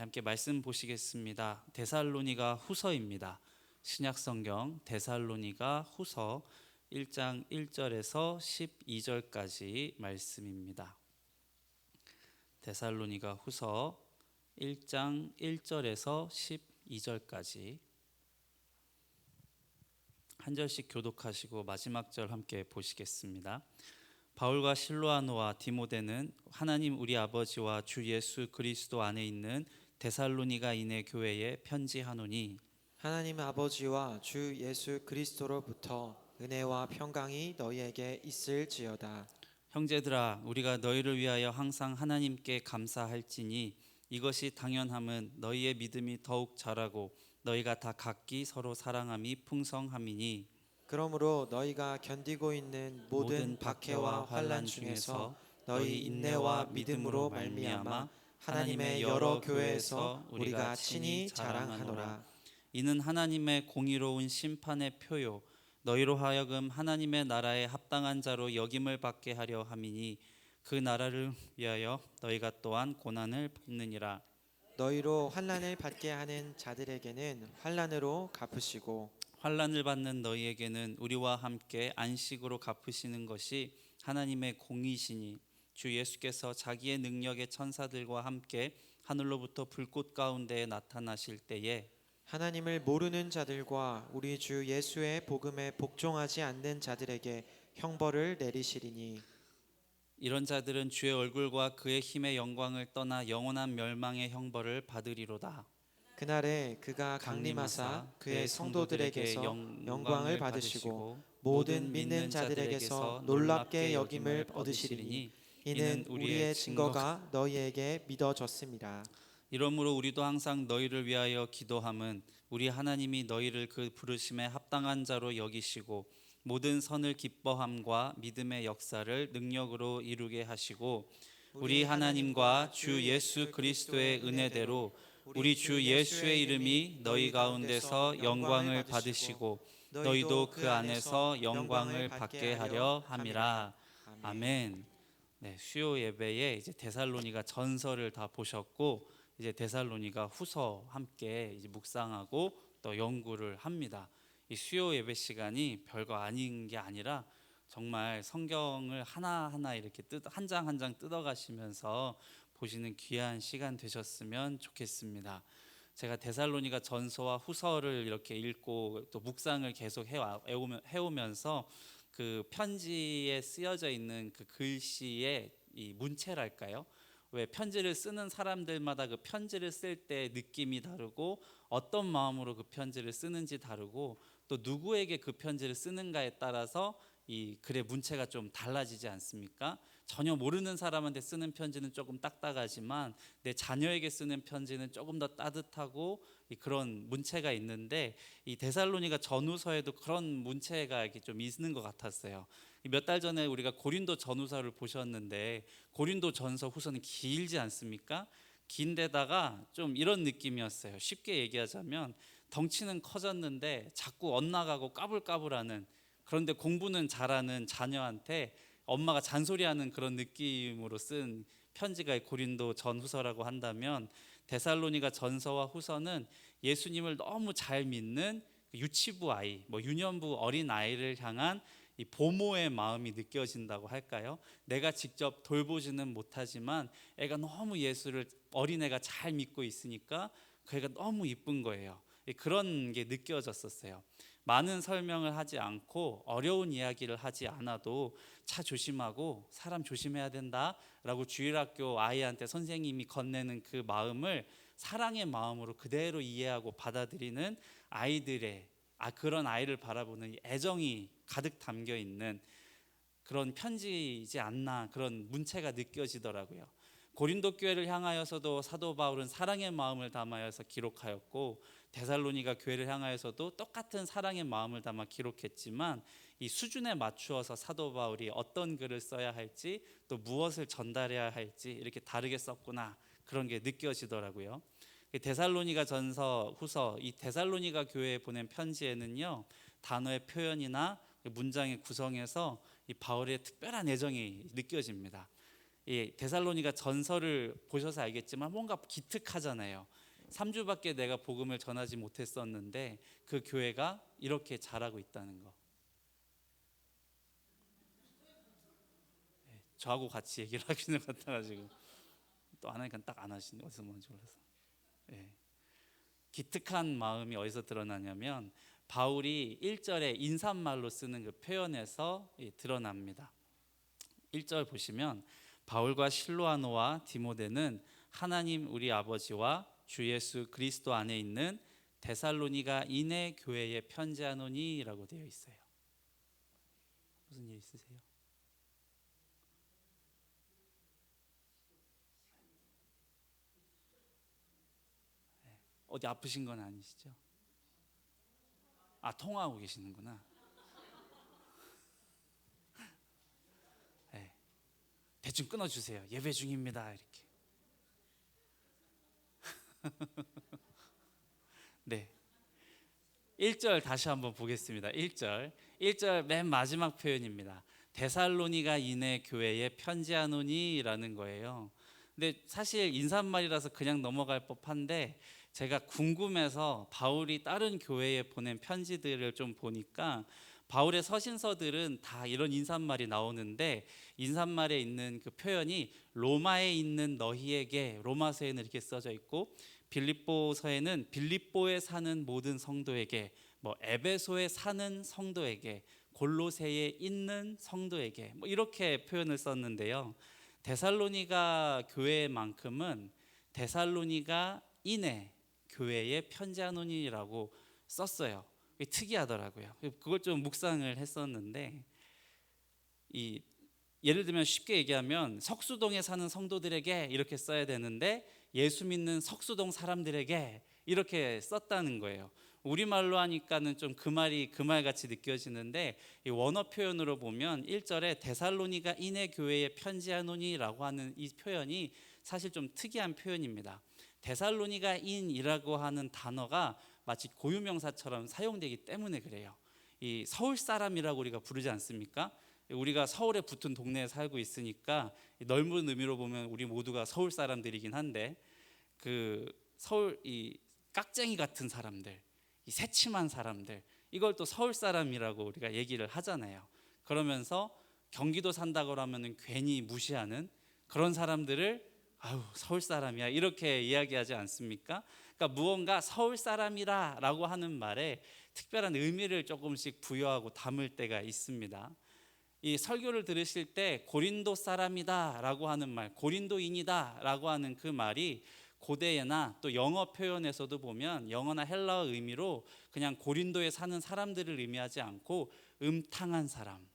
함께 말씀 보시겠습니다. 데살로니가 후서입니다. 신약성경 데살로니가 후서 1장 1절에서 12절까지 말씀입니다. 데살로니가 후서 1장 1절에서 12절까지 한 절씩 교독하시고 마지막 절 함께 보시겠습니다. 바울과 실로아노와 디모데는 하나님 우리 아버지와 주 예수 그리스도 안에 있는 데살로니가인의 교회에 편지하노니, 하나님 아버지와 주 예수 그리스도로부터 은혜와 평강이 너희에게 있을지어다. 형제들아, 우리가 너희를 위하여 항상 하나님께 감사할지니 이것이 당연함은 너희의 믿음이 더욱 자라고 너희가 다 각기 서로 사랑함이 풍성함이니, 그러므로 너희가 견디고 있는 모든 박해와 환난 중에서 너희 인내와 믿음으로 말미암아 하나님의 여러 교회에서 우리가 친히 자랑하노라. 이는 하나님의 공의로운 심판의 표요 너희로 하여금 하나님의 나라에 합당한 자로 여김을 받게 하려 함이니, 그 나라를 위하여 너희가 또한 고난을 받느니라. 너희로 환난을 받게 하는 자들에게는 환난으로 갚으시고 환난을 받는 너희에게는 우리와 함께 안식으로 갚으시는 것이 하나님의 공의시니, 주 예수께서 자기의 능력의 천사들과 함께 하늘로부터 불꽃 가운데에 나타나실 때에 하나님을 모르는 자들과 우리 주 예수의 복음에 복종하지 않는 자들에게 형벌을 내리시리니, 이런 자들은 주의 얼굴과 그의 힘의 영광을 떠나 영원한 멸망의 형벌을 받으리로다. 그날에 그가 강림하사 그의 성도들에게서 영광을 받으시고 모든 믿는 자들에게서 놀랍게 여김을 얻으시리니, 이는 우리의 증거가 너희에게 믿어졌습니다. 이러므로 우리도 항상 너희를 위하여 기도함은 우리 하나님이 너희를 그 부르심에 합당한 자로 여기시고 모든 선을 기뻐함과 믿음의 역사를 능력으로 이루게 하시고, 우리 하나님과 주 예수 그리스도의 은혜대로 우리 주 예수의 이름이 너희 가운데서 영광을 받으시고 너희도 그 안에서 영광을 받게 하려 함이라. 아멘. 네, 수요 예배에 이제 데살로니가 전서를 다 보셨고 이제 데살로니가 후서 함께 이제 묵상하고 또 연구를 합니다. 이 수요 예배 시간이 별거 아닌 게 아니라 정말 성경을 하나하나 이렇게 한 장 한 장 뜯어가시면서 보시는 귀한 시간 되셨으면 좋겠습니다. 제가 데살로니가 전서와 후서를 이렇게 읽고 또 묵상을 계속 해오면서 그 편지에 쓰여져 있는 그 글씨의 이 문체랄까요? 왜 편지를 쓰는 사람들마다 그 편지를 쓸 때 느낌이 다르고 어떤 마음으로 그 편지를 쓰는지 다르고 또 누구에게 그 편지를 쓰는가에 따라서 이 글의 문체가 좀 달라지지 않습니까? 전혀 모르는 사람한테 쓰는 편지는 조금 딱딱하지만 내 자녀에게 쓰는 편지는 조금 더 따뜻하고 그런 문체가 있는데, 이 데살로니가 전후서에도 그런 문체가 이렇게 좀 있는 것 같았어요. 몇 달 전에 우리가 고린도 전후서를 보셨는데 고린도 전서 후서는 길지 않습니까? 긴데다가 좀 이런 느낌이었어요. 쉽게 얘기하자면 덩치는 커졌는데 자꾸 엇나가고 까불까불하는, 그런데 공부는 잘하는 자녀한테 엄마가 잔소리하는 그런 느낌으로 쓴 편지가 고린도 전후서라고 한다면, 데살로니가 전서와 후서는 예수님을 너무 잘 믿는 유치부 아이, 유년부 어린 아이를 향한 이 보모의 마음이 느껴진다고 할까요? 내가 직접 돌보지는 못하지만 애가 너무 예수를, 어린애가 잘 믿고 있으니까 그 애가 너무 이쁜 거예요. 그런 게 느껴졌었어요. 많은 설명을 하지 않고 어려운 이야기를 하지 않아도 차 조심하고 사람 조심해야 된다라고 주일학교 아이한테 선생님이 건네는 그 마음을 사랑의 마음으로 그대로 이해하고 받아들이는 아이들의 그런 아이를 바라보는 애정이 가득 담겨 있는 그런 편지이지 않나, 그런 문체가 느껴지더라고요. 고린도 교회를 향하여서도 사도 바울은 사랑의 마음을 담아서 기록하였고, 데살로니가 교회를 향하여서도 똑같은 사랑의 마음을 담아 기록했지만 이 수준에 맞추어서 사도 바울이 어떤 글을 써야 할지 또 무엇을 전달해야 할지 이렇게 다르게 썼구나, 그런 게 느껴지더라고요. 데살로니가 전서 후서, 이 데살로니가 교회에 보낸 편지에는요, 단어의 표현이나 문장의 구성에서 이 바울의 특별한 애정이 느껴집니다. 이 데살로니가 전설을 보셔서 알겠지만 뭔가 기특하잖아요. 3주밖에 내가 복음을 전하지 못했었는데 그 교회가 이렇게 잘하고 있다는 거. 저하고 같이 얘기를 하시는 것 같아가지고 또 안 하니까 딱 안 하시네. 어디서 뭔지 몰라서. 기특한 마음이 어디서 드러나냐면 바울이 1절에 인사말로 쓰는 그 표현에서 드러납니다. 1절 보시면 바울과 실로아노와 디모데는 하나님 우리 아버지와 주 예수 그리스도 안에 있는 데살로니가인의 교회에 편지하노니라고 되어 있어요. 무슨 일 있으세요? 어디 아프신 건 아니시죠? 아, 통화하고 계시는구나. 네. 대충 끊어주세요. 예배 중입니다. 이렇게. 네. 1절 다시 한번 보겠습니다. 1절 맨 마지막 표현입니다. 데살로니가인의 교회에 편지하노니라는 거예요. 근데 사실 인사말이라서 그냥 넘어갈 법한데 제가 궁금해서 바울이 다른 교회에 보낸 편지들을 좀 보니까 바울의 서신서들은 다 이런 인사말이 나오는데 인사말에 있는 그 표현이 로마에 있는 너희에게, 로마서에는 이렇게 써져 있고 빌립보서에는 빌립보에 사는 모든 성도에게, 뭐 에베소에 사는 성도에게, 골로새에 있는 성도에게 뭐 이렇게 표현을 썼는데요. 데살로니가 교회만큼은 데살로니가인의 교회에 편지하노니라고 썼어요. 특이하더라고요. 그걸 좀 묵상을 했었는데 예를 들면 쉽게 얘기하면 석수동에 사는 성도들에게 이렇게 써야 되는데 예수 믿는 석수동 사람들에게 이렇게 썼다는 거예요. 우리말로 하니까는 좀 그 말이 그 말같이 느껴지는데 이 원어 표현으로 보면 1절에 데살로니가인의 교회에 편지하노니라고 하는 이 표현이 사실 좀 특이한 표현입니다. 데살로니가인이라고 하는 단어가 마치 고유명사처럼 사용되기 때문에 그래요. 이 서울 사람이라고 우리가 부르지 않습니까? 우리가 서울에 붙은 동네에 살고 있으니까 넓은 의미로 보면 우리 모두가 서울 사람들이긴 한데 그 서울 이 깍쟁이 같은 사람들, 이 새침한 사람들, 이걸 또 서울 사람이라고 우리가 얘기를 하잖아요. 그러면서 경기도 산다고 하면은 괜히 무시하는 그런 사람들을 아유 서울 사람이야 이렇게 이야기하지 않습니까? 그러니까 무언가 서울 사람이라라고 하는 말에 특별한 의미를 조금씩 부여하고 담을 때가 있습니다. 이 설교를 들으실 때 고린도 사람이다라고 하는 말, 고린도인이다라고 하는 그 말이 고대나 또 영어 표현에서도 보면 영어나 헬라어 의미로 그냥 고린도에 사는 사람들을 의미하지 않고 음탕한 사람,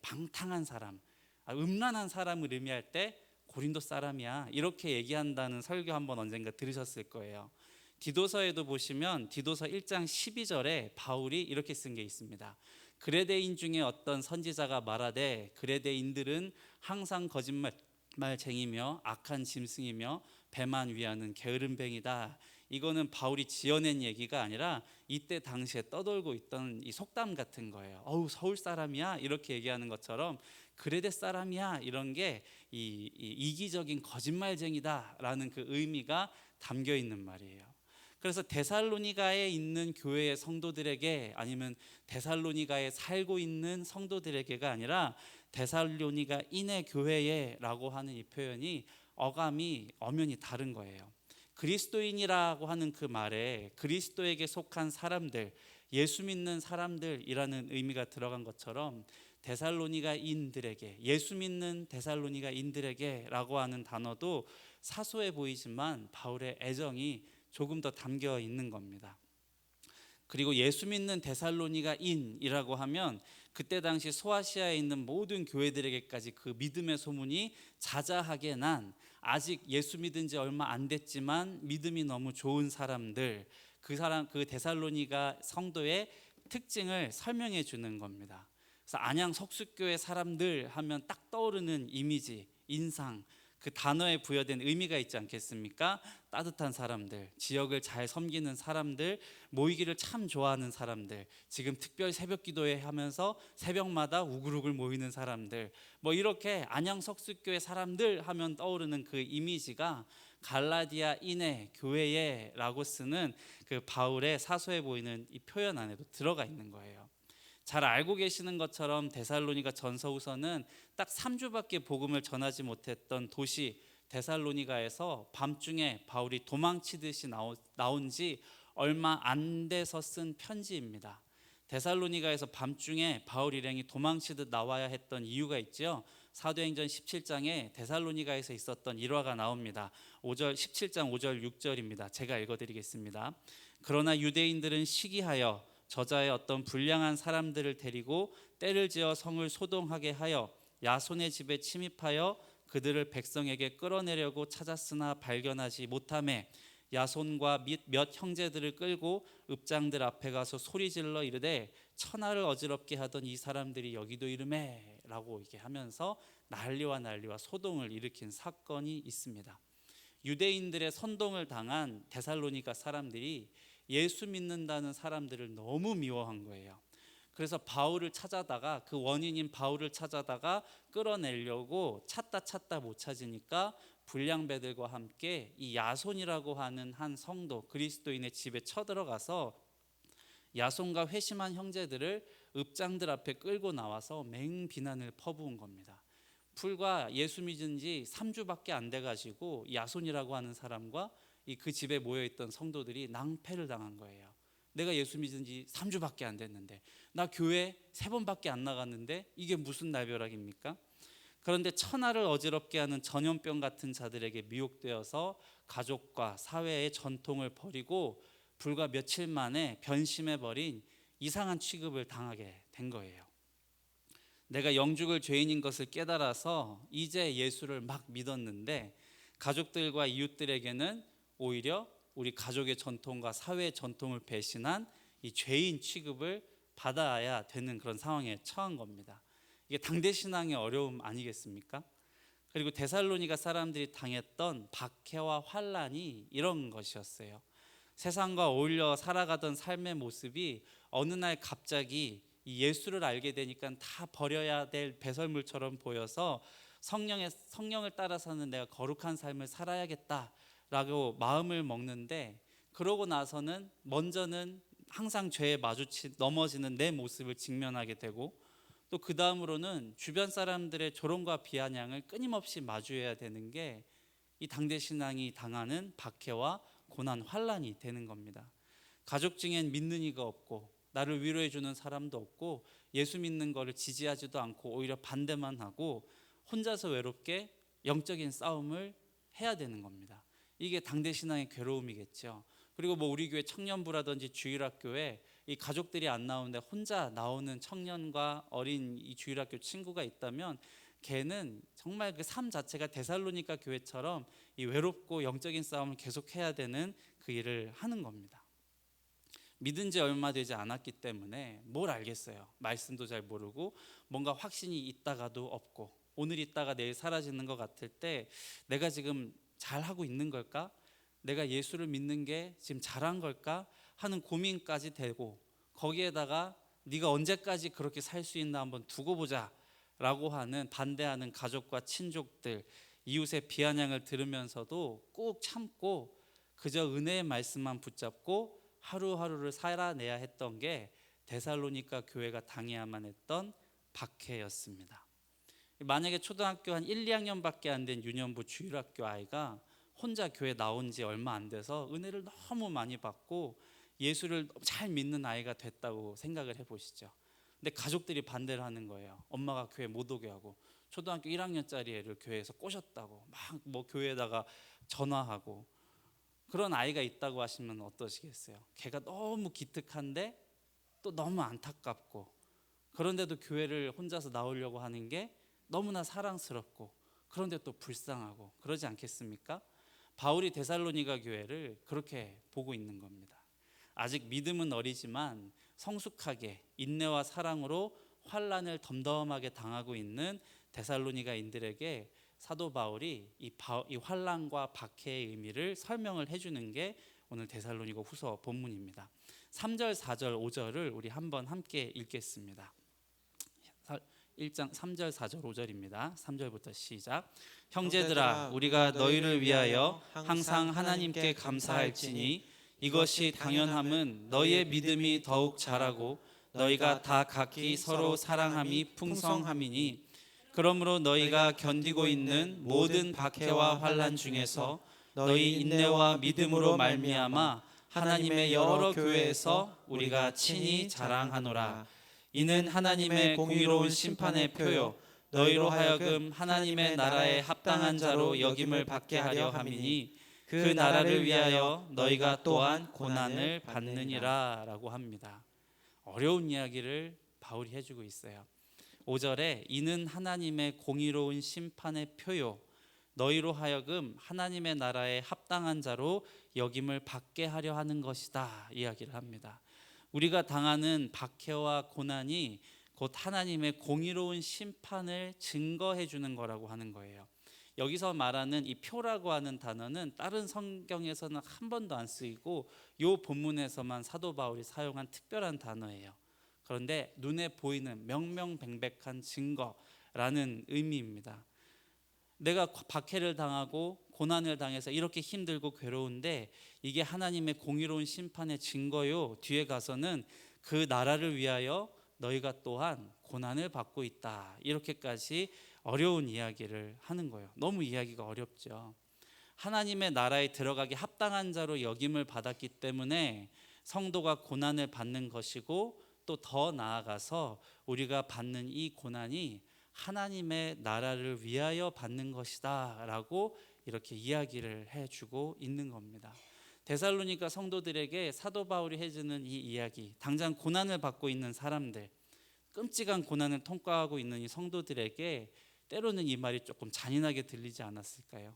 방탕한 사람, 음란한 사람을 의미할 때 고린도 사람이야 이렇게 얘기한다는 설교 한번 언젠가 들으셨을 거예요. 디도서에도 보시면 디도서 1장 12절에 바울이 이렇게 쓴 게 있습니다. 그레데인 중에 어떤 선지자가 말하되 그레데인들은 항상 거짓말쟁이며 악한 짐승이며 배만 위하는 게으름뱅이다. 이거는 바울이 지어낸 얘기가 아니라 이때 당시에 떠돌고 있던 이 속담 같은 거예요. 어우 서울 사람이야 이렇게 얘기하는 것처럼 그레데 사람이야 이런 게 이기적인 거짓말쟁이다라는 그 의미가 담겨 있는 말이에요. 그래서 데살로니가에 있는 교회의 성도들에게 아니면 데살로니가에 살고 있는 성도들에게가 아니라 데살로니가인의 교회에라고 하는 이 표현이 어감이 엄연히 다른 거예요. 그리스도인이라고 하는 그 말에 그리스도에게 속한 사람들, 예수 믿는 사람들이라는 의미가 들어간 것처럼 데살로니가인들에게, 예수 믿는 데살로니가인들에게라고 하는 단어도 사소해 보이지만 바울의 애정이 조금 더 담겨 있는 겁니다. 그리고 예수 믿는 데살로니가인이라고 하면 그때 당시 소아시아에 있는 모든 교회들에게까지 그 믿음의 소문이 자자하게 난 아직 예수 믿은 지 얼마 안 됐지만 믿음이 너무 좋은 사람들, 그 데살로니가 성도의 특징을 설명해 주는 겁니다. 그래서 안양 석숫교회 사람들 하면 딱 떠오르는 이미지, 인상, 그 단어에 부여된 의미가 있지 않겠습니까? 따뜻한 사람들, 지역을 잘 섬기는 사람들, 모이기를 참 좋아하는 사람들, 지금 특별 새벽 기도회 하면서 새벽마다 우글우글 모이는 사람들, 뭐 이렇게 안양 석수교회 사람들 하면 떠오르는 그 이미지가 갈라디아 인해 교회에라고 쓰는 그 바울의 사소해 보이는 이 표현 안에도 들어가 있는 거예요. 잘 알고 계시는 것처럼 데살로니가 전서후서는 딱 3주밖에 복음을 전하지 못했던 도시 데살로니가에서 밤중에 바울이 도망치듯이 나온 지 얼마 안 돼서 쓴 편지입니다. 데살로니가에서 밤중에 바울 일행이 도망치듯 나와야 했던 이유가 있죠. 사도행전 17장에 데살로니가에서 있었던 일화가 나옵니다. 17장 5절 6절입니다. 제가 읽어드리겠습니다. 그러나 유대인들은 시기하여 저자의 어떤 불량한 사람들을 데리고 때를 지어 성을 소동하게 하여 야손의 집에 침입하여 그들을 백성에게 끌어내려고 찾았으나 발견하지 못하매 야손과 몇 형제들을 끌고 읍장들 앞에 가서 소리질러 이르되 천하를 어지럽게 하던 이 사람들이 여기도 이르매 라고 이렇게 하면서 난리와 소동을 일으킨 사건이 있습니다. 유대인들의 선동을 당한 데살로니가 사람들이 예수 믿는다는 사람들을 너무 미워한 거예요. 그래서 바울을 찾아다가 그 원인인 바울을 찾아다가 끌어내려고 찾다 못 찾으니까 불량배들과 함께 이 야손이라고 하는 한 성도 그리스도인의 집에 쳐들어가서 야손과 회심한 형제들을 읍장들 앞에 끌고 나와서 맹비난을 퍼부은 겁니다. 불과 예수 믿은 지 3주밖에 안 돼가지고 야손이라고 하는 사람과 그 집에 모여있던 성도들이 낭패를 당한 거예요. 내가 예수 믿은 지 3주밖에 안 됐는데, 나 교회 3번밖에 안 나갔는데 이게 무슨 날벼락입니까? 그런데 천하를 어지럽게 하는 전염병 같은 자들에게 미혹되어서 가족과 사회의 전통을 버리고 불과 며칠 만에 변심해버린 이상한 취급을 당하게 된 거예요. 내가 영죽을 죄인인 것을 깨달아서 이제 예수를 막 믿었는데 가족들과 이웃들에게는 오히려 우리 가족의 전통과 사회의 전통을 배신한 이 죄인 취급을 받아야 되는 그런 상황에 처한 겁니다. 이게 당대 신앙의 어려움 아니겠습니까? 그리고 데살로니가 사람들이 당했던 박해와 환란이 이런 것이었어요. 세상과 어울려 살아가던 삶의 모습이 어느 날 갑자기 이 예수를 알게 되니까 다 버려야 될 배설물처럼 보여서 성령을 따라서는 내가 거룩한 삶을 살아야겠다라고 마음을 먹는데, 그러고 나서는 먼저는 항상 죄에 넘어지는 내 모습을 직면하게 되고, 또 그 다음으로는 주변 사람들의 조롱과 비아냥을 끊임없이 마주해야 되는 게 이 당대 신앙이 당하는 박해와 고난, 환란이 되는 겁니다. 가족 중엔 믿는 이가 없고 나를 위로해 주는 사람도 없고 예수 믿는 거를 지지하지도 않고 오히려 반대만 하고 혼자서 외롭게 영적인 싸움을 해야 되는 겁니다. 이게 당대 신앙의 괴로움이겠죠. 그리고 뭐 우리 교회 청년부라든지 주일학교에 이 가족들이 안 나오는데 혼자 나오는 청년과 어린 이 주일학교 친구가 있다면 걔는 정말 그 삶 자체가 데살로니가 교회처럼 이 외롭고 영적인 싸움을 계속해야 되는 그 일을 하는 겁니다. 믿은 지 얼마 되지 않았기 때문에 뭘 알겠어요. 말씀도 잘 모르고 뭔가 확신이 있다가도 없고 오늘 있다가 내일 사라지는 것 같을 때 내가 지금 잘하고 있는 걸까? 내가 예수를 믿는 게 지금 잘한 걸까? 하는 고민까지 되고, 거기에다가 네가 언제까지 그렇게 살 수 있나 한번 두고 보자 라고 하는 반대하는 가족과 친족들, 이웃의 비아냥을 들으면서도 꾹 참고 그저 은혜의 말씀만 붙잡고 하루하루를 살아내야 했던 게 데살로니가 교회가 당해야만 했던 박해였습니다. 만약에 초등학교 한 1, 2학년밖에 안 된 유년부 주일학교 아이가 혼자 교회 나온 지 얼마 안 돼서 은혜를 너무 많이 받고 예수를 잘 믿는 아이가 됐다고 생각을 해보시죠. 근데 가족들이 반대를 하는 거예요. 엄마가 교회 못 오게 하고 초등학교 1학년짜리 애를 교회에서 꼬셨다고 막 뭐 교회에다가 전화하고, 그런 아이가 있다고 하시면 어떠시겠어요? 걔가 너무 기특한데 또 너무 안타깝고, 그런데도 교회를 혼자서 나오려고 하는 게 너무나 사랑스럽고 그런데 또 불쌍하고 그러지 않겠습니까? 바울이 데살로니가 교회를 그렇게 보고 있는 겁니다. 아직 믿음은 어리지만 성숙하게 인내와 사랑으로 환란을 덤덤하게 당하고 있는 데살로니가인들에게 사도 바울이 이 환난과 박해의 의미를 설명을 해주는 게 오늘 데살로니가 후서 본문입니다. 3절, 4절, 5절을 우리 한번 함께 읽겠습니다. 1장 3절, 4절, 5절입니다. 3절부터 시작. 형제들아, 우리가 너희를 위하여 항상 하나님께 감사할지니 이것이 당연함은 너희의 믿음이 더욱 자라고 너희가 다 각기 서로 사랑함이 풍성함이니, 그러므로 너희가 견디고 있는 모든 박해와 환난 중에서 너희 인내와 믿음으로 말미암아 하나님의 여러 교회에서 우리가 친히 자랑하노라. 이는 하나님의 공의로운 심판의 표요 너희로 하여금 하나님의 나라에 합당한 자로 여김을 받게 하려 함이니, 그 나라를 위하여 너희가 또한 고난을 받느니라 라고 합니다. 어려운 이야기를 바울이 해주고 있어요. 5절에 이는 하나님의 공의로운 심판의 표요 너희로 하여금 하나님의 나라에 합당한 자로 여김을 받게 하려 하는 것이다 이야기를 합니다. 우리가 당하는 박해와 고난이 곧 하나님의 공의로운 심판을 증거해 주는 거라고 하는 거예요. 여기서 말하는 이 표라고 하는 단어는 다른 성경에서는 한 번도 안 쓰이고 이 본문에서만 사도 바울이 사용한 특별한 단어예요. 그런데 눈에 보이는 명명백백한 증거라는 의미입니다. 내가 박해를 당하고 고난을 당해서 이렇게 힘들고 괴로운데 이게 하나님의 공의로운 심판의 증거요, 뒤에 가서는 그 나라를 위하여 너희가 또한 고난을 받고 있다, 이렇게까지 어려운 이야기를 하는 거예요. 너무 이야기가 어렵죠. 하나님의 나라에 들어가기 합당한 자로 여김을 받았기 때문에 성도가 고난을 받는 것이고, 또 더 나아가서 우리가 받는 이 고난이 하나님의 나라를 위하여 받는 것이다 라고 이렇게 이야기를 해주고 있는 겁니다. 데살로니가 성도들에게 사도 바울이 해주는 이 이야기, 당장 고난을 받고 있는 사람들, 끔찍한 고난을 통과하고 있는 이 성도들에게 때로는 이 말이 조금 잔인하게 들리지 않았을까요?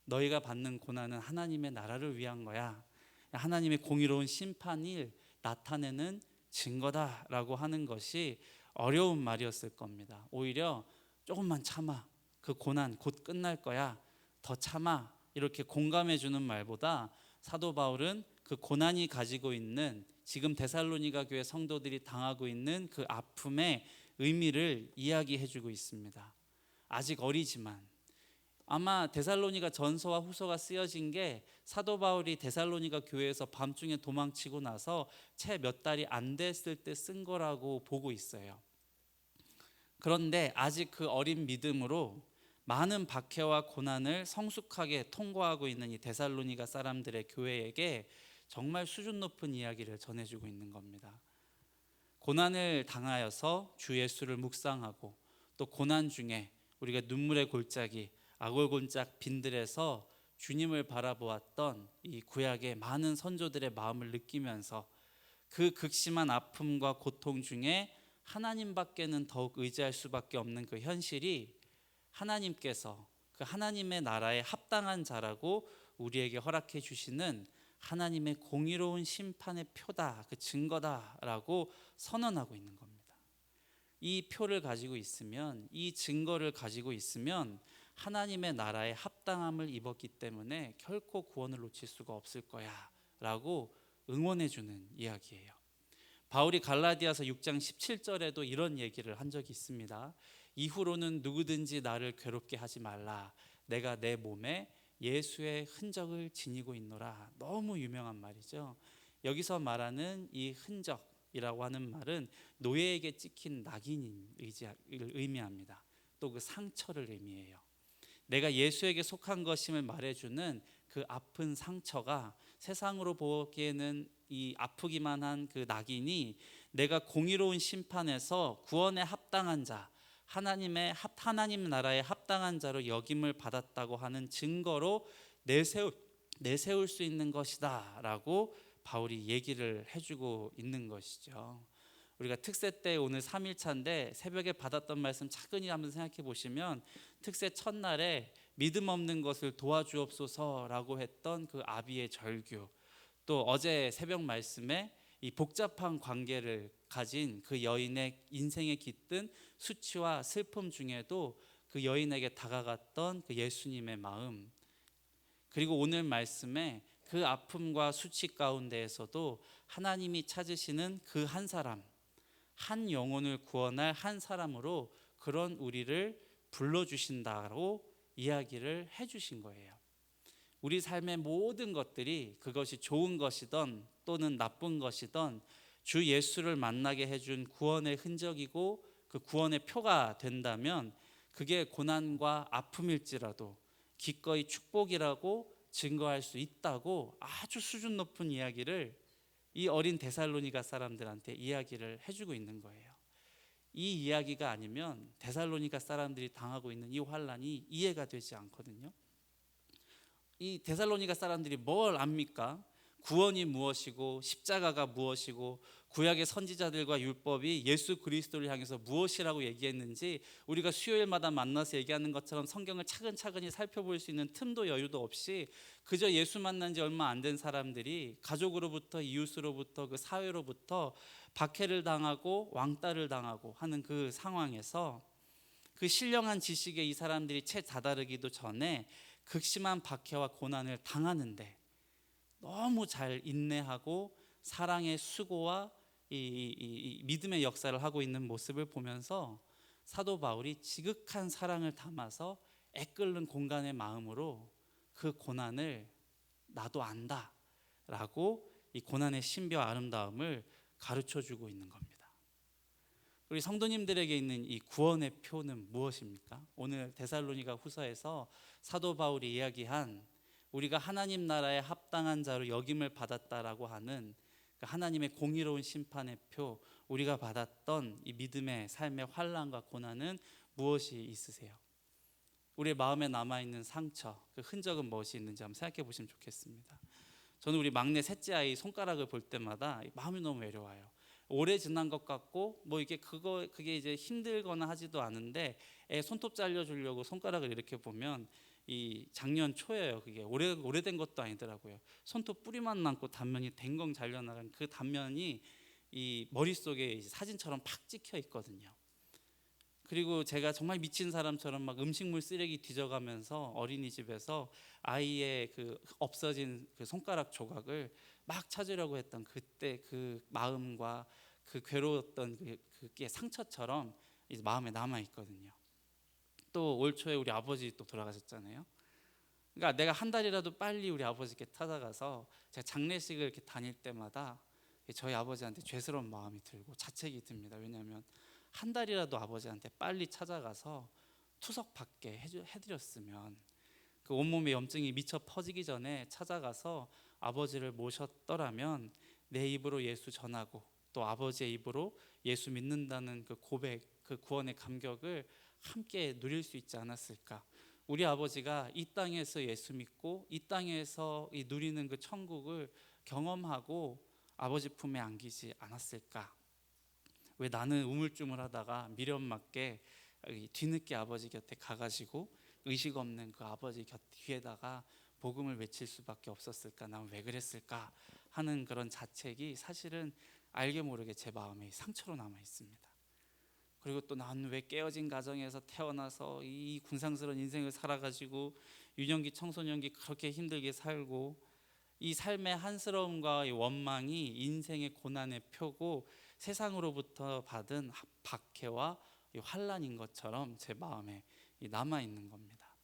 너희가 받는 고난은 하나님의 나라를 위한 거야, 하나님의 공의로운 심판을 나타내는 증거다라고 하는 것이 어려운 말이었을 겁니다. 오히려 조금만 참아, 그 고난 곧 끝날 거야, 더 참아, 이렇게 공감해 주는 말보다 사도 바울은 그 고난이 가지고 있는, 지금 데살로니가 교회 성도들이 당하고 있는 그 아픔의 의미를 이야기해 주고 있습니다. 아직 어리지만, 아마 데살로니가 전서와 후서가 쓰여진 게 사도 바울이 데살로니가 교회에서 밤중에 도망치고 나서 채 몇 달이 안 됐을 때 쓴 거라고 보고 있어요. 그런데 아직 그 어린 믿음으로 많은 박해와 고난을 성숙하게 통과하고 있는 이 데살로니가 사람들의 교회에게 정말 수준 높은 이야기를 전해주고 있는 겁니다. 고난을 당하여서 주 예수를 묵상하고, 또 고난 중에 우리가 눈물의 골짜기, 아골골짝 빈들에서 주님을 바라보았던 이 구약의 많은 선조들의 마음을 느끼면서 그 극심한 아픔과 고통 중에 하나님밖에는 더욱 의지할 수밖에 없는 그 현실이 하나님께서 그 하나님의 나라에 합당한 자라고 우리에게 허락해 주시는 하나님의 공의로운 심판의 표다, 그 증거다라고 선언하고 있는 겁니다. 이 표를 가지고 있으면, 이 증거를 가지고 있으면 하나님의 나라에 합당함을 입었기 때문에 결코 구원을 놓칠 수가 없을 거야 라고 응원해 주는 이야기예요. 바울이 갈라디아서 6장 17절에도 이런 얘기를 한 적이 있습니다. 이후로는 누구든지 나를 괴롭게 하지 말라. 내가 내 몸에 예수의 흔적을 지니고 있노라. 너무 유명한 말이죠. 여기서 말하는 이 흔적이라고 하는 말은 노예에게 찍힌 낙인을 의미합니다. 또 그 상처를 의미해요. 내가 예수에게 속한 것임을 말해주는 그 아픈 상처가 세상으로 보기에는 이 아프기만 한 그 낙인이 내가 공의로운 심판에서 구원에 합당한 자, 하나님 나라에 합당한 자로 여김을 받았다고 하는 증거로 내세울 수 있는 것이다 라고 바울이 얘기를 해주고 있는 것이죠. 우리가 특세 때 오늘 3일차인데 새벽에 받았던 말씀 차근히 한번 생각해 보시면, 특세 첫날에 믿음 없는 것을 도와주옵소서라고 했던 그 아비의 절규, 또 어제 새벽 말씀에 이 복잡한 관계를 가진 그 여인의 인생에 깃든 수치와 슬픔 중에도 그 여인에게 다가갔던 그 예수님의 마음, 그리고 오늘 말씀에 그 아픔과 수치 가운데에서도 하나님이 찾으시는 그 한 사람, 한 영혼을 구원할 한 사람으로 그런 우리를 불러주신다고 이야기를 해주신 거예요. 우리 삶의 모든 것들이, 그것이 좋은 것이든 또는 나쁜 것이든, 주 예수를 만나게 해준 구원의 흔적이고 그 구원의 표가 된다면 그게 고난과 아픔일지라도 기꺼이 축복이라고 증거할 수 있다고 아주 수준 높은 이야기를 이 어린 데살로니가 사람들한테 이야기를 해주고 있는 거예요. 이 이야기가 아니면 데살로니가 사람들이 당하고 있는 이 환난이 이해가 되지 않거든요. 이 데살로니가 사람들이 뭘 압니까? 구원이 무엇이고 십자가가 무엇이고 구약의 선지자들과 율법이 예수 그리스도를 향해서 무엇이라고 얘기했는지 우리가 수요일마다 만나서 얘기하는 것처럼 성경을 차근차근히 살펴볼 수 있는 틈도 여유도 없이 그저 예수 만난 지 얼마 안 된 사람들이 가족으로부터, 이웃으로부터, 그 사회로부터 박해를 당하고 왕따를 당하고 하는 그 상황에서 그 신령한 지식에 이 사람들이 채 다다르기도 전에 극심한 박해와 고난을 당하는데 너무 잘 인내하고 사랑의 수고와 이 믿음의 역사를 하고 있는 모습을 보면서 사도 바울이 지극한 사랑을 담아서 애끓는 공간의 마음으로 그 고난을 나도 안다 라고 이 고난의 신비와 아름다움을 가르쳐주고 있는 겁니다. 우리 성도님들에게 있는 이 구원의 표는 무엇입니까? 오늘 데살로니가 후서에서 사도 바울이 이야기한 우리가 하나님 나라에 합당한 자로 여김을 받았다라고 하는 그 하나님의 공의로운 심판의 표, 우리가 받았던 이 믿음의 삶의 환난과 고난은 무엇이 있으세요? 우리의 마음에 남아있는 상처, 그 흔적은 무엇이 있는지 한번 생각해 보시면 좋겠습니다. 저는 우리 막내 셋째 아이 손가락을 볼 때마다 마음이 너무 외로워요. 오래 지난 것 같고 뭐 이게 그게 이제 힘들거나 하지도 않은데 애 손톱 잘려주려고 손가락을 이렇게 보면 이 작년 초예요. 그게 오래된 것도 아니더라고요. 손톱 뿌리만 남고 단면이 댕공 잘려나간 그 단면이 이 머릿속에 이제 사진처럼 팍 찍혀 있거든요. 그리고 제가 정말 미친 사람처럼 막 음식물 쓰레기 뒤져가면서 어린이집에서 아이의 그 없어진 그 손가락 조각을 막 찾으려고 했던 그때 그 마음과 그 괴로웠던 그게 상처처럼 이제 마음에 남아 있거든요. 또 올 초에 우리 아버지 또 돌아가셨잖아요. 그러니까 내가 한 달이라도 빨리 우리 아버지께 찾아가서 제가 장례식을 이렇게 다닐 때마다 저희 아버지한테 죄스러운 마음이 들고 자책이 듭니다. 왜냐하면 한 달이라도 아버지한테 빨리 찾아가서 투석받게 해드렸으면, 그 온몸에 염증이 미쳐 퍼지기 전에 찾아가서 아버지를 모셨더라면 내 입으로 예수 전하고 또 아버지의 입으로 예수 믿는다는 그 고백, 그 구원의 감격을 함께 누릴 수 있지 않았을까. 우리 아버지가 이 땅에서 예수 믿고 이 땅에서 이 누리는 그 천국을 경험하고 아버지 품에 안기지 않았을까. 왜 나는 우물쭈물하다가 미련 맞게 뒤늦게 아버지 곁에 가가지고 의식 없는 그 아버지 뒤에다가 복음을 외칠 수밖에 없었을까, 난 왜 그랬을까 하는 그런 자책이 사실은 알게 모르게 제 마음에 상처로 남아 있습니다. 그리고 또 난 왜 깨어진 가정에서 태어나서 이 군상스러운 인생을 살아가지고 유년기 청소년기 그렇게 힘들게 살고, 이 삶의 한스러움과 이 원망이 인생의 고난의 표고 세상으로부터 받은 박해와 이 환난인 것처럼 제 마음에 남아 있는 겁니다.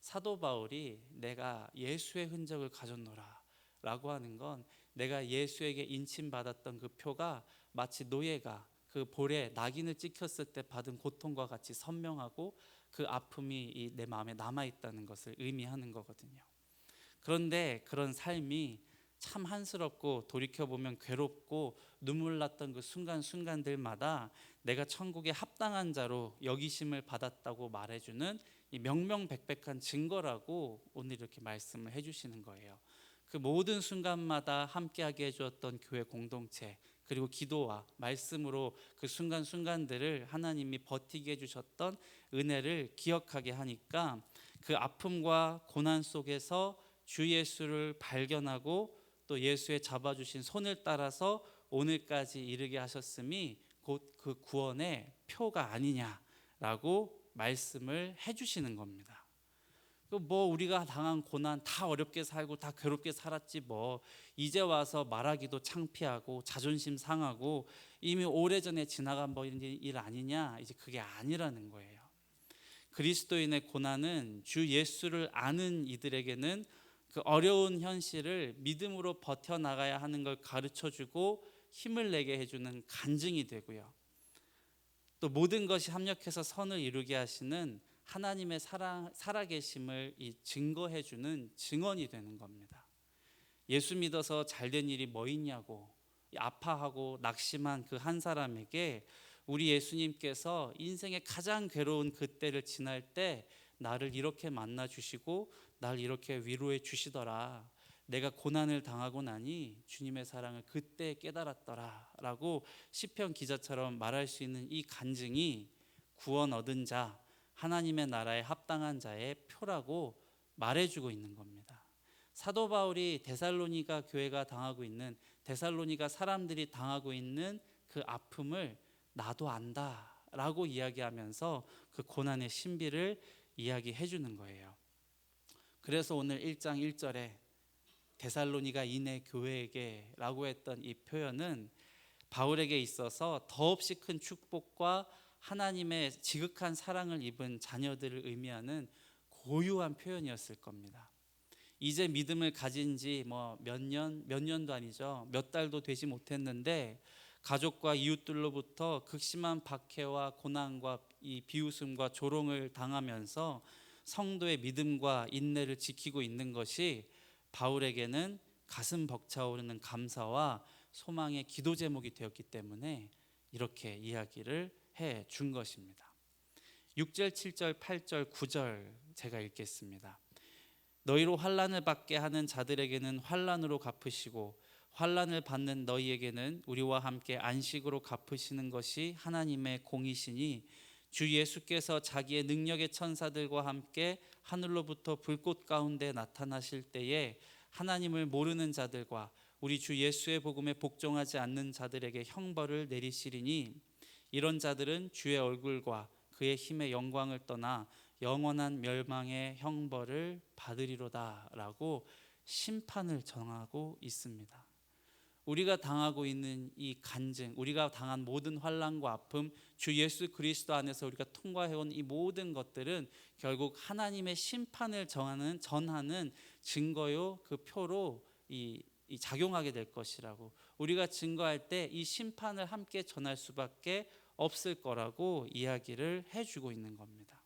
사도 바울이 내가 예수의 흔적을 가졌노라 라고 하는 건 내가 예수에게 인침받았던 그 표가 마치 노예가 그 볼에 낙인을 찍혔을 때 받은 고통과 같이 선명하고 그 아픔이 내 마음에 남아있다는 것을 의미하는 거거든요. 그런데 그런 삶이 참 한스럽고 돌이켜보면 괴롭고 눈물 났던 그 순간순간들마다 내가 천국에 합당한 자로 여기심을 받았다고 말해주는 이 명명백백한 증거라고 오늘 이렇게 말씀을 해주시는 거예요. 그 모든 순간마다 함께하게 해주었던 교회 공동체, 그리고 기도와 말씀으로 그 순간순간들을 하나님이 버티게 해주셨던 은혜를 기억하게 하니까 그 아픔과 고난 속에서 주 예수를 발견하고 또 예수의 잡아주신 손을 따라서 오늘까지 이르게 하셨음이 곧 그 구원의 표가 아니냐라고 말씀을 해주시는 겁니다. 뭐 우리가 당한 고난 다 어렵게 살고 다 괴롭게 살았지 뭐 이제 와서 말하기도 창피하고 자존심 상하고 이미 오래전에 지나간 일 아니냐, 이제 그게 아니라는 거예요. 그리스도인의 고난은 주 예수를 아는 이들에게는 그 어려운 현실을 믿음으로 버텨나가야 하는 걸 가르쳐주고 힘을 내게 해주는 간증이 되고요. 또 모든 것이 합력해서 선을 이루게 하시는 하나님의 살아계심을 증거해주는 증언이 되는 겁니다. 예수 믿어서 잘된 일이 뭐 있냐고 아파하고 낙심한 그 한 사람에게 우리 예수님께서 인생의 가장 괴로운 그때를 지날 때 나를 이렇게 만나 주시고 날 이렇게 위로해 주시더라. 내가 고난을 당하고 나니 주님의 사랑을 그때 깨달았더라 라고 시편 기자처럼 말할 수 있는 이 간증이 구원 얻은 자, 하나님의 나라에 합당한 자의 표라고 말해주고 있는 겁니다. 사도 바울이 데살로니가 교회가 당하고 있는, 데살로니가 사람들이 당하고 있는 그 아픔을 나도 안다 라고 이야기하면서 그 고난의 신비를 이야기해 주는 거예요. 그래서 오늘 1장 1절에 데살로니가 이내 교회에게 라고 했던 이 표현은 바울에게 있어서 더없이 큰 축복과 하나님의 지극한 사랑을 입은 자녀들을 의미하는 고유한 표현이었을 겁니다. 이제 믿음을 가진 지 몇 년도 아니죠. 몇 달도 되지 못했는데 가족과 이웃들로부터 극심한 박해와 고난과 이 비웃음과 조롱을 당하면서 성도의 믿음과 인내를 지키고 있는 것이 바울에게는 가슴 벅차오르는 감사와 소망의 기도 제목이 되었기 때문에 이렇게 이야기를 해 준 것입니다. 6절, 7절, 8절, 9절 제가 읽겠습니다. 너희로 환난을 받게 하는 자들에게는 환난으로 갚으시고 환난을 받는 너희에게는 우리와 함께 안식으로 갚으시는 것이 하나님의 공이시니 주 예수께서 자기의 능력의 천사들과 함께 하늘로부터 불꽃 가운데 나타나실 때에 하나님을 모르는 자들과 우리 주 예수의 복음에 복종하지 않는 자들에게 형벌을 내리시리니 이런 자들은 주의 얼굴과 그의 힘의 영광을 떠나 영원한 멸망의 형벌을 받으리로다 라고 심판을 정하고 있습니다. 우리가 당하고 있는 이 간증, 우리가 당한 모든 환난과 아픔, 주 예수 그리스도 안에서 우리가 통과해온 이 모든 것들은 결국 하나님의 심판을 전하는 증거요, 그 표로 이 작용하게 될 것이라고, 우리가 증거할 때 이 심판을 함께 전할 수밖에 없을 거라고 이야기를 해주고 있는 겁니다.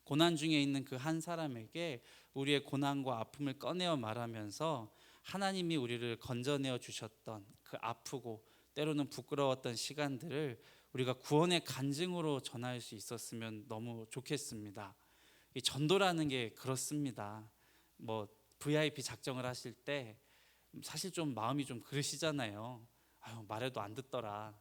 고난 중에 있는 그 한 사람에게 우리의 고난과 아픔을 꺼내어 말하면서 하나님이 우리를 건져내어 주셨던 그 아프고 때로는 부끄러웠던 시간들을 우리가 구원의 간증으로 전할 수 있었으면 너무 좋겠습니다. 이 전도라는 게 그렇습니다. VIP 작정을 하실 때 사실 좀 마음이 좀 그러시잖아요. 말해도 안 듣더라.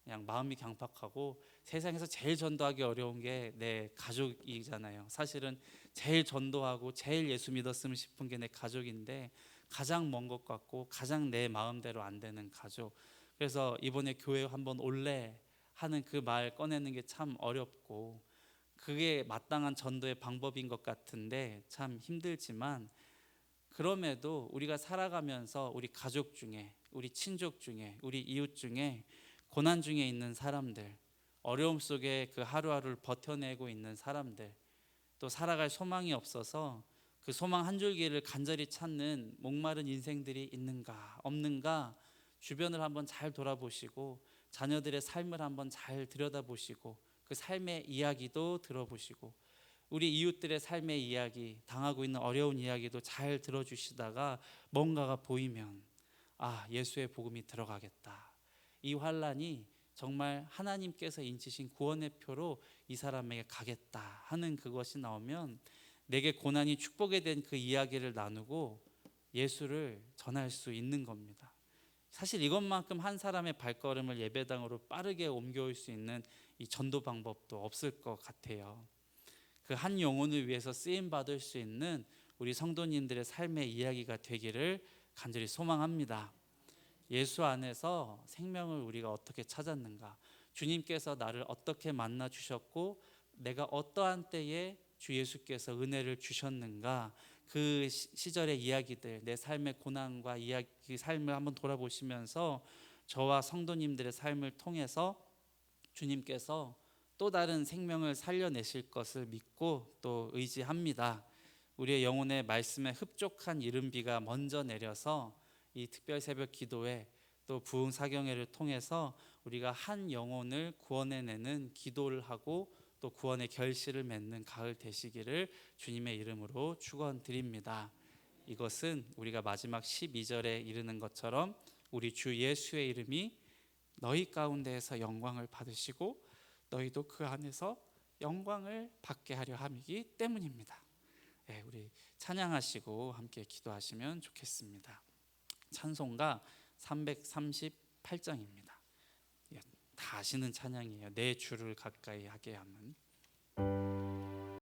그냥 마음이 강팍하고 세상에서 제일 전도하기 어려운 게 내 가족이잖아요. 사실은 제일 전도하고 제일 예수 믿었으면 싶은 게 내 가족인데 가장 먼 것 같고 가장 내 마음대로 안 되는 가족. 그래서 이번에 교회 한번 올래 하는 그 말 꺼내는 게 참 어렵고 그게 마땅한 전도의 방법인 것 같은데 참 힘들지만, 그럼에도 우리가 살아가면서 우리 가족 중에, 우리 친족 중에, 우리 이웃 중에 고난 중에 있는 사람들, 어려움 속에 그 하루하루를 버텨내고 있는 사람들, 또 살아갈 소망이 없어서 그 소망 한 줄기를 간절히 찾는 목마른 인생들이 있는가 없는가 주변을 한번 잘 돌아보시고 자녀들의 삶을 한번 잘 들여다보시고 그 삶의 이야기도 들어보시고 우리 이웃들의 삶의 이야기, 당하고 있는 어려운 이야기도 잘 들어주시다가 뭔가가 보이면 예수의 복음이 들어가겠다, 이 환난이 정말 하나님께서 인치신 구원의 표로 이 사람에게 가겠다 하는 그것이 나오면 내게 고난이 축복이 된 그 이야기를 나누고 예수를 전할 수 있는 겁니다. 사실 이것만큼 한 사람의 발걸음을 예배당으로 빠르게 옮겨올 수 있는 이 전도 방법도 없을 것 같아요. 그 한 영혼을 위해서 쓰임 받을 수 있는 우리 성도님들의 삶의 이야기가 되기를 간절히 소망합니다. 예수 안에서 생명을 우리가 어떻게 찾았는가, 주님께서 나를 어떻게 만나 주셨고 내가 어떠한 때에 주 예수께서 은혜를 주셨는가, 그 시절의 이야기들, 내 삶의 고난과 이야기, 삶을 한번 돌아보시면서 저와 성도님들의 삶을 통해서 주님께서 또 다른 생명을 살려내실 것을 믿고 또 의지합니다. 우리의 영혼의 말씀에 흡족한 이른비가 먼저 내려서 이 특별 새벽 기도회 또 부흥 사경회를 통해서 우리가 한 영혼을 구원해내는 기도를 하고 또 구원의 결실을 맺는 가을 되시기를 주님의 이름으로 축원드립니다. 이것은 우리가 마지막 12절에 이르는 것처럼 우리 주 예수의 이름이 너희 가운데에서 영광을 받으시고 너희도 그 안에서 영광을 받게 하려 함이기 때문입니다. 네, 우리 찬양하시고 함께 기도하시면 좋겠습니다. 찬송가 338장입니다. 다 아시는 찬양이에요. 내 주를 가까이 하게 하는.